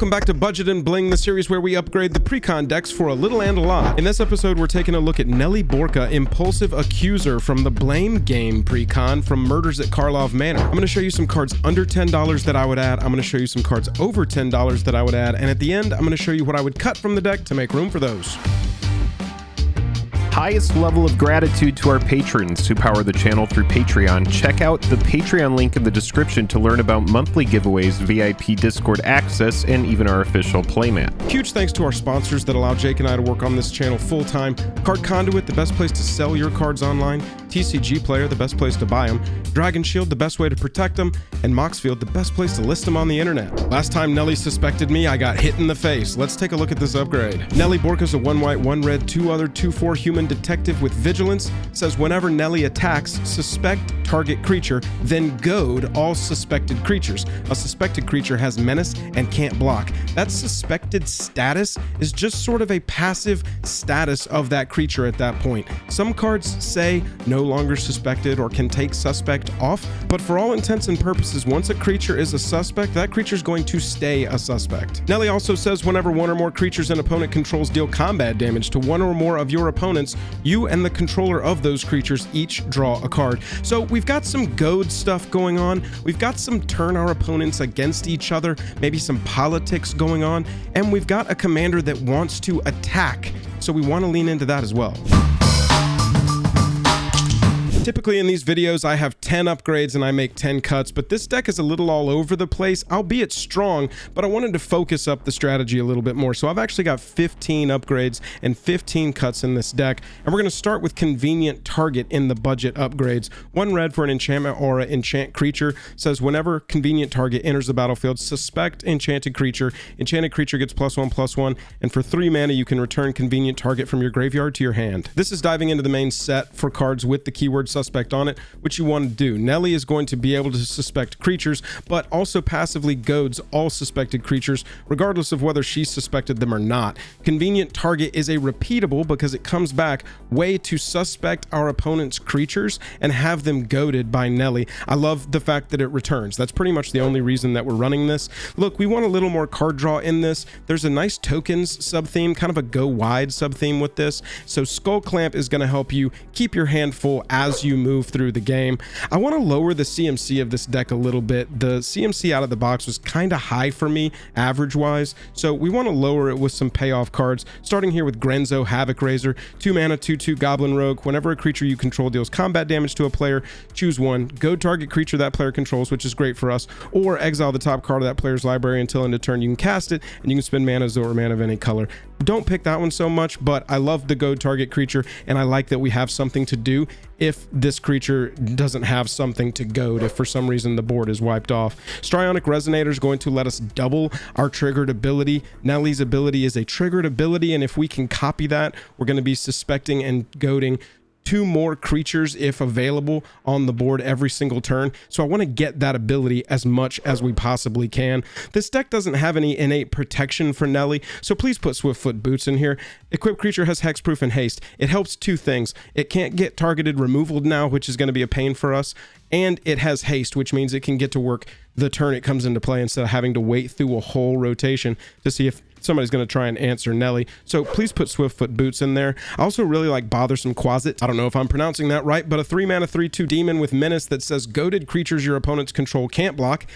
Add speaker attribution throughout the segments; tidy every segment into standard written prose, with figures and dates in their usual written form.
Speaker 1: Welcome back to Budget and Bling, the series where we upgrade the Precon decks for a little and a lot. In this episode, we're taking a look at Nelly Borca, Impulsive Accuser from the Blame Game Precon from Murders at Karlov Manor. I'm going to show you some cards under $10 that I would add. I'm going to show you some cards over $10 that I would add. And at the end, I'm going to show you what I would cut from the deck to make room for those.
Speaker 2: Highest level of gratitude to our patrons who power the channel through Patreon. Check out the Patreon link in the description to learn about monthly giveaways, VIP Discord access, and even our official playmat.
Speaker 1: Huge thanks to our sponsors that allow Jake and I to work on this channel full-time. Card Conduit, the best place to sell your cards online. TCG Player, the best place to buy them. Dragon Shield, the best way to protect them. And Moxfield, the best place to list them on the internet. Last time Nelly suspected me, I got hit in the face. Let's take a look at this upgrade. Nelly Borca's a 1 white, 1 red, 2 other, 2/4 human detective with vigilance. Says whenever Nelly attacks, suspect target creature, then goad all suspected creatures. A suspected creature has menace and can't block. That suspected status is just sort of a passive status of that creature at that point. Some cards say no longer suspected or can take suspect off, but for all intents and purposes, once a creature is a suspect, that creature is going to stay a suspect. Nelly also says whenever one or more creatures an opponent controls deal combat damage to one or more of your opponents, you and the controller of those creatures each draw a card. So we've got some goad stuff going on. We've got some turn our opponents against each other, maybe some politics going on, and we've got a commander that wants to attack. So we want to lean into that as well. Typically in these videos, I have 10 upgrades and I make 10 cuts, but this deck is a little all over the place, albeit strong, but I wanted to focus up the strategy a little bit more. So I've actually got 15 upgrades and 15 cuts in this deck, and we're going to start with Convenient Target in the budget upgrades. 1 red for an enchantment aura, enchant creature. Says whenever Convenient Target enters the battlefield, suspect enchanted creature. Enchanted creature gets +1/+1, and for 3 mana, you can return Convenient Target from your graveyard to your hand. This is diving into the main set for cards with the keyword suspect on it, which you want to do. Nelly is going to be able to suspect creatures, but also passively goads all suspected creatures, regardless of whether she suspected them or not. Convenient Target is a repeatable because it comes back way to suspect our opponent's creatures and have them goaded by Nelly. I love the fact that it returns. That's pretty much the only reason that we're running this. Look, we want a little more card draw in this. There's a nice tokens sub-theme, kind of a go wide sub-theme with this. So Skull Clamp is going to help you keep your hand full as you move through the game. I want to lower the CMC of this deck a little bit. The CMC out of the box was kind of high for me average wise, so we want to lower it with some payoff cards, starting here with Grenzo, Havoc Razor. 2 mana, 2/2 Goblin Rogue. Whenever a creature you control deals combat damage to a player, choose 1, goad target creature that player controls, which is great for us, or exile the top card of that player's library until end of turn. You can cast it and you can spend mana or mana of any color. Don't pick that one so much, but I love the goad target creature, and I like that we have something to do if this creature doesn't have something to goad, if for some reason the board is wiped off. Strionic Resonator is going to let us double our triggered ability. Nelly's ability is a triggered ability, and if we can copy that, we're going to be suspecting and goading 2 more creatures if available on the board every single turn. So I want to get that ability as much as we possibly can. This deck doesn't have any innate protection for Nelly, so please put Swiftfoot Boots in here. Equipped creature has hexproof and haste. It helps 2 things. It can't get targeted removal now, which is going to be a pain for us, and it has haste, which means it can get to work the turn it comes into play instead of having to wait through a whole rotation to see if somebody's going to try and answer Nelly. So please put Swiftfoot Boots in there. I also really like Bothersome Closet. I don't know if I'm pronouncing that right, but a 3 mana 3/2 demon with menace that says goaded creatures your opponents control can't block.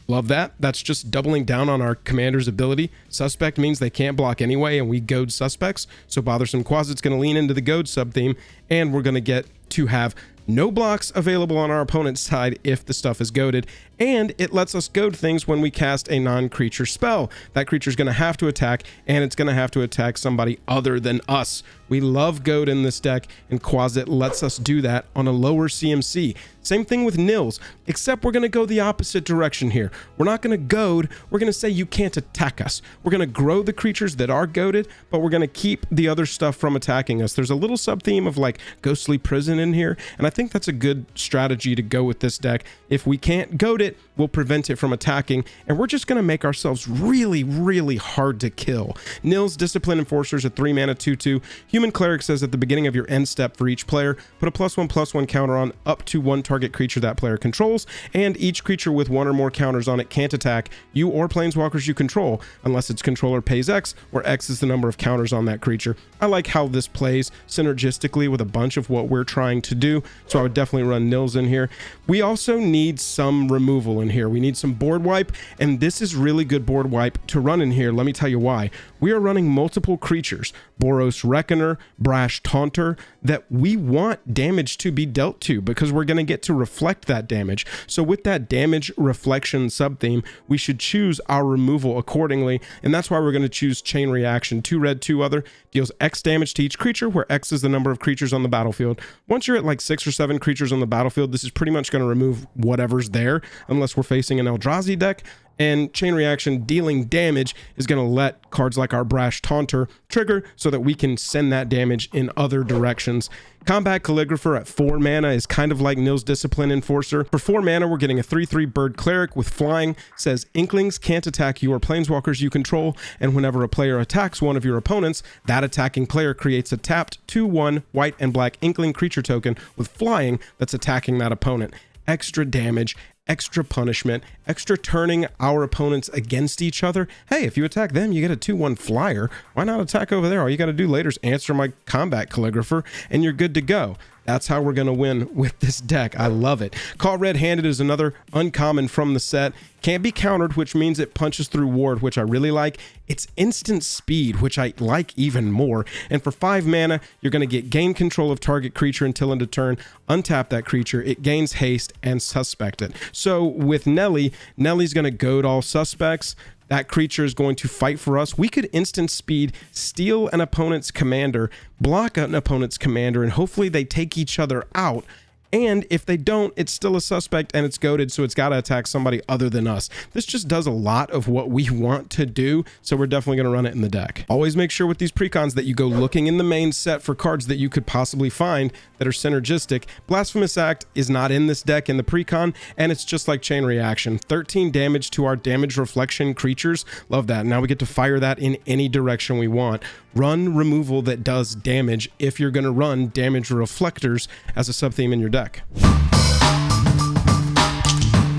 Speaker 1: Love that. That's just doubling down on our commander's ability. Suspect means they can't block anyway, and we goad suspects. So Bothersome Closet's going to lean into the goad sub-theme, and we're going to get to have no blocks available on our opponent's side if the stuff is goaded, and it lets us goad things when we cast a non-creature spell. That creature is going to have to attack, and it's going to have to attack somebody other than us. We love goad in this deck, and Quasit lets us do that on a lower CMC. Same thing with Nils, except we're going to go the opposite direction here. We're not going to goad, we're going to say you can't attack us. We're going to grow the creatures that are goaded, but we're going to keep the other stuff from attacking us. There's a little sub-theme of like Ghostly Prison in here, and I think think that's a good strategy to go with this deck. If we can't goad it, we'll prevent it from attacking, and we're just going to make ourselves really, really hard to kill. Nils Discipline Enforcer is a 3-mana 2/2. Human Cleric says at the beginning of your end step for each player, put a +1/+1 counter on up to one target creature that player controls, and each creature with one or more counters on it can't attack you or planeswalkers you control unless its controller pays X, where X is the number of counters on that creature. I like how this plays synergistically with a bunch of what we're trying to do, so I would definitely run Nils in here. We also need some removal in here. We need some board wipe, and this is really good board wipe to run in here. Let me tell you why. We are running multiple creatures, Boros Reckoner, Brash Taunter, that we want damage to be dealt to because we're going to get to reflect that damage. So with that damage reflection subtheme, we should choose our removal accordingly, and that's why we're going to choose Chain Reaction. 2 red, 2 other, deals X damage to each creature, where X is the number of creatures on the battlefield. Once you're at like 6 or 7 creatures on the battlefield, this is pretty much going to remove whatever's there, unless we're facing an Eldrazi deck. And Chain Reaction dealing damage is going to let cards like our Brash Taunter trigger so that we can send that damage in other directions. Combat Calligrapher at 4 mana is kind of like Nils Discipline Enforcer. For 4 mana, we're getting a 3/3 Bird Cleric with flying. Says Inklings can't attack you or planeswalkers you control, and whenever a player attacks one of your opponents, that attacking player creates a tapped 2/1 white and black Inkling creature token with flying that's attacking that opponent. Extra damage, extra punishment, extra turning our opponents against each other. Hey, if you attack them, you get a 2/1 flyer. Why not attack over there? All you got to do later is answer my Combat Calligrapher, and you're good to go. That's how we're going to win with this deck. I love it. Call Red-Handed is another uncommon from the set. Can't be countered, which means it punches through ward, which I really like. It's instant speed, which I like even more. And for 5 mana, you're going to get gain control of target creature until end of turn, untap that creature, it gains haste, and suspect it. So with Nelly, Nelly's going to goad all suspects. That creature is going to fight for us. We could instant speed, steal an opponent's commander, block an opponent's commander, and hopefully they take each other out. And if they don't, it's still a suspect and it's goaded, so it's got to attack somebody other than us. This just does a lot of what we want to do, so we're definitely going to run it in the deck. Always make sure with these precons that you go looking in the main set for cards that you could possibly find that are synergistic. Blasphemous Act is not in this deck in the precon, and it's just like Chain Reaction. 13 damage to our damage reflection creatures. Love that. Now we get to fire that in any direction we want. Run removal that does damage if you're going to run damage reflectors as a sub-theme in your deck.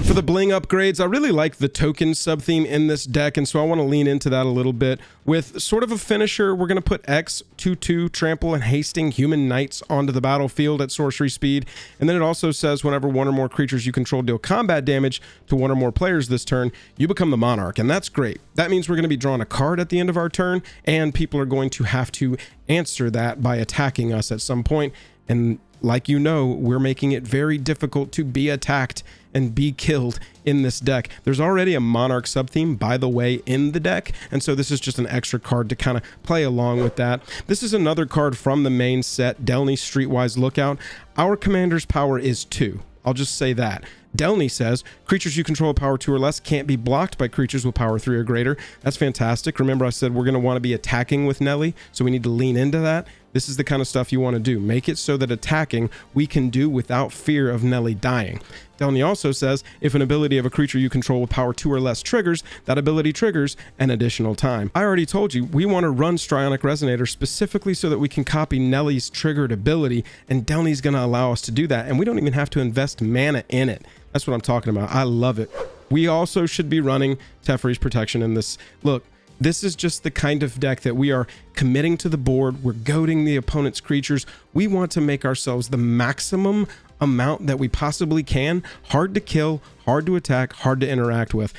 Speaker 1: For the bling upgrades, I really like the token sub-theme in this deck, and so I want to lean into that a little bit. With sort of a finisher, we're going to put X, 2/2, trample, and hasting human knights onto the battlefield at sorcery speed. And then it also says whenever one or more creatures you control deal combat damage to one or more players this turn, you become the monarch, and that's great. That means we're going to be drawing a card at the end of our turn, and people are going to have to answer that by attacking us at some point. And like you know, we're making it very difficult to be attacked and be killed in this deck. There's already a Monarch sub-theme, by the way, in the deck, and so this is just an extra card to kind of play along with that. This is another card from the main set, Delny Streetwise Lookout. Our commander's power is 2. I'll just say that. Delny says, creatures you control power 2 or less can't be blocked by creatures with power 3 or greater. That's fantastic. Remember I said we're going to want to be attacking with Nelly, so we need to lean into that. This is the kind of stuff you want to do. Make it so that attacking we can do without fear of Nelly dying. Delny also says, if an ability of a creature you control with power 2 or less triggers, that ability triggers an additional time. I already told you, we want to run Strionic Resonator specifically so that we can copy Nelly's triggered ability, and Delny's going to allow us to do that, and we don't even have to invest mana in it. That's what I'm talking about. I love it. We also should be running Teferi's Protection in this. Look, this is just the kind of deck that we are committing to the board. We're goading the opponent's creatures. We want to make ourselves the maximum amount that we possibly can. Hard to kill, hard to attack, hard to interact with.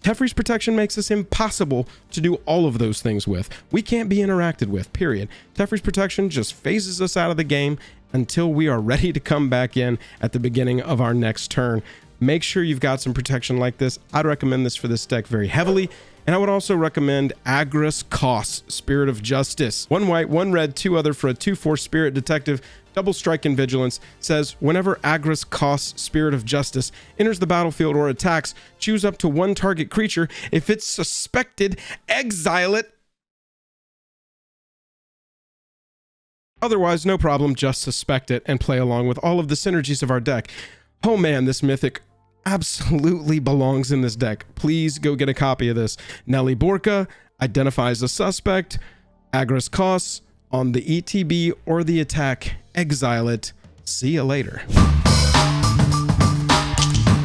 Speaker 1: Teferi's Protection makes us impossible to do all of those things with. We can't be interacted with, period. Teferi's Protection just phases us out of the game until we are ready to come back in at the beginning of our next turn. Make sure you've got some protection like this. I'd recommend this for this deck very heavily. And I would also recommend Agris Kos, Spirit of Justice. 1 white, 1 red, 2 other for a 2/4 Spirit Detective. Double strike and vigilance. Says whenever Agris Kos, Spirit of Justice, enters the battlefield or attacks, choose up to 1 target creature. If it's suspected, exile it. Otherwise, no problem, just suspect it and play along with all of the synergies of our deck. Oh man, this mythic absolutely belongs in this deck. Please go get a copy of this. Nelly Borca identifies a suspect, aggress costs on the ETB or the attack, exile it. See you later.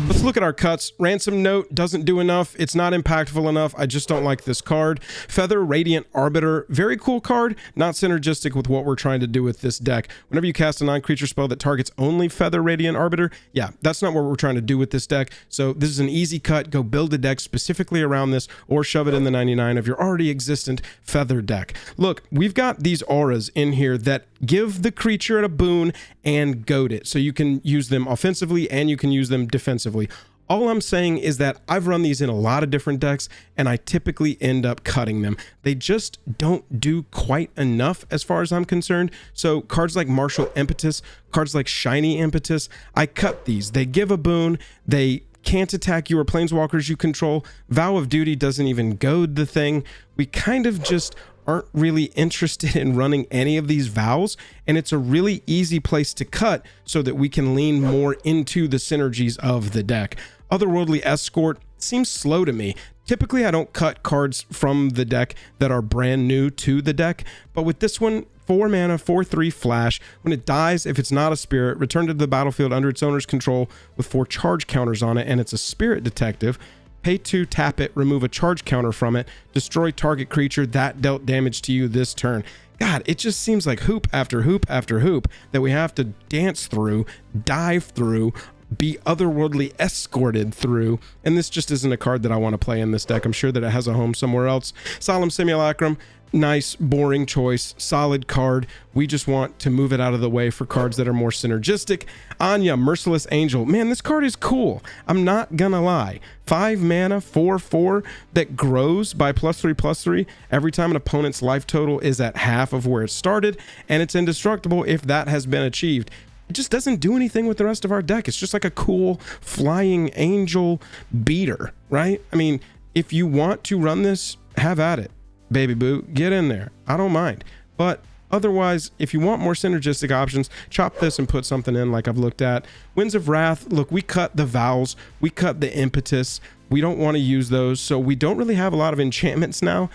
Speaker 1: Let's look at our cuts. Ransom Note doesn't do enough. It's not impactful enough. I just don't like this card. Feather Radiant Arbiter, very cool card, not synergistic with what we're trying to do with this deck. Whenever you cast a non-creature spell that targets only Feather Radiant Arbiter, yeah, that's not what we're trying to do with this deck. So this is an easy cut. Go build a deck specifically around this or shove it in the 99 of your already existent Feather deck. Look, we've got these auras in here that give the creature a boon and goad it. So you can use them offensively and you can use them defensively. All I'm saying is that I've run these in a lot of different decks and I typically end up cutting them. They just don't do quite enough as far as I'm concerned. So cards like Martial Impetus, cards like Shiny Impetus, I cut these. They give a boon, they can't attack you or planeswalkers you control. Vow of Duty doesn't even goad the thing. We kind of just aren't really interested in running any of these vows, and it's a really easy place to cut so that we can lean more into the synergies of the deck. Otherworldly Escort seems slow to me. Typically, I don't cut cards from the deck that are brand new to the deck, but with this one, 4 mana, 4/3 flash. When it dies, if it's not a spirit, return to the battlefield under its owner's control with 4 charge counters on it, and it's a spirit detective. Pay 2, tap it, remove a charge counter from it, destroy target creature that dealt damage to you this turn. God, it just seems like hoop after hoop after hoop that we have to dance through, dive through, be otherworldly escorted through, and this just isn't a card that I want to play in this deck. I'm sure that it has a home somewhere else. Solemn Simulacrum, nice, boring choice, solid card. We just want to move it out of the way for cards that are more synergistic. Anya, Merciless Angel. Man, this card is cool. I'm not gonna lie. 5 mana, 4/4 that grows by +3/+3 every time an opponent's life total is at half of where it started, and it's indestructible if that has been achieved. It just doesn't do anything with the rest of our deck. It's just like a cool flying angel beater, right? I mean, if you want to run this, have at it. Baby boo, get in there. I don't mind. But otherwise, if you want more synergistic options, chop this and put something in like I've looked at. Winds of Wrath, look, we cut the Vows, we cut the Impetus. We don't want to use those, so we don't really have a lot of enchantments now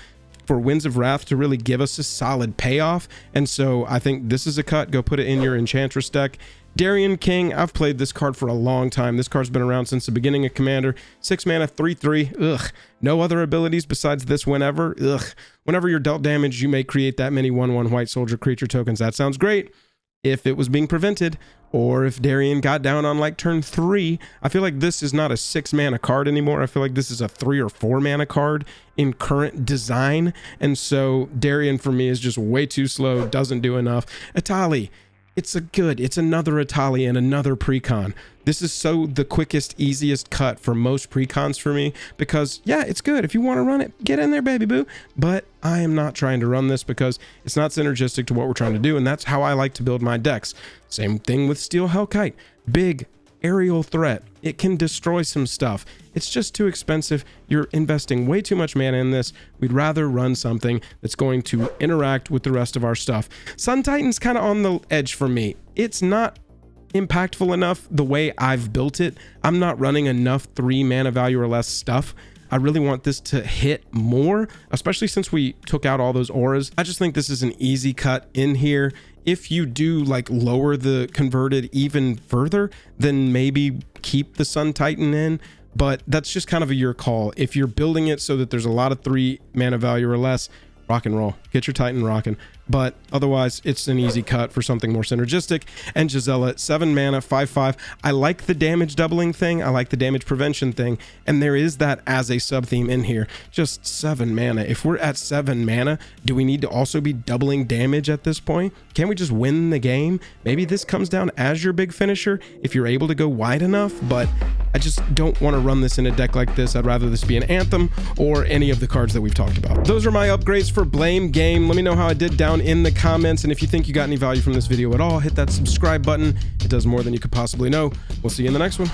Speaker 1: for Winds of Wrath to really give us a solid payoff, and so I think this is a cut. Go put it in your Enchantress deck. Darien King, I've played this card for a long time. This card's been around since the beginning of Commander. 6 mana, 3/3. Ugh. No other abilities besides this whenever. Ugh. Whenever you're dealt damage, you may create that many 1/1 white soldier creature tokens. That sounds great if it was being prevented, or if Darien got down on like turn 3. I feel like this is not a 6 mana card anymore. I feel like this is a 3 or 4 mana card in current design, and so Darien for me is just way too slow, doesn't do enough. Atali, it's another Atali and another Precon. This is so the quickest, easiest cut for most Precons for me, because yeah, it's good. If you want to run it, get in there, baby boo. But I am not trying to run this because it's not synergistic to what we're trying to do, and that's how I like to build my decks. Same thing with Steel Hellkite. Big aerial threat. It can destroy some stuff. It's just too expensive. You're investing way too much mana in this. We'd rather run something that's going to interact with the rest of our stuff. Sun Titan's kind of on the edge for me. It's not impactful enough the way I've built it. I'm not running enough 3 mana value or less stuff. I really want this to hit more, especially since we took out all those auras. I just think this is an easy cut in here. If you do like lower the converted even further, then maybe keep the Sun Titan in, but that's just kind of your call. If you're building it so that there's a lot of 3 mana value or less, rock and roll, get your Titan rocking. But otherwise, it's an easy cut for something more synergistic. And Gisela, 7 mana, 5/5. I like the damage doubling thing. I like the damage prevention thing. And there is that as a sub theme in here. Just 7 mana. If we're at 7 mana, do we need to also be doubling damage at this point? Can't we just win the game? Maybe this comes down as your big finisher if you're able to go wide enough, but I just don't want to run this in a deck like this. I'd rather this be an Anthem or any of the cards that we've talked about. Those are my upgrades for Blame Game. Let me know how I did down in the comments, and if you think you got any value from this video at all, hit that subscribe button. It does more than you could possibly know. We'll see you in the next one.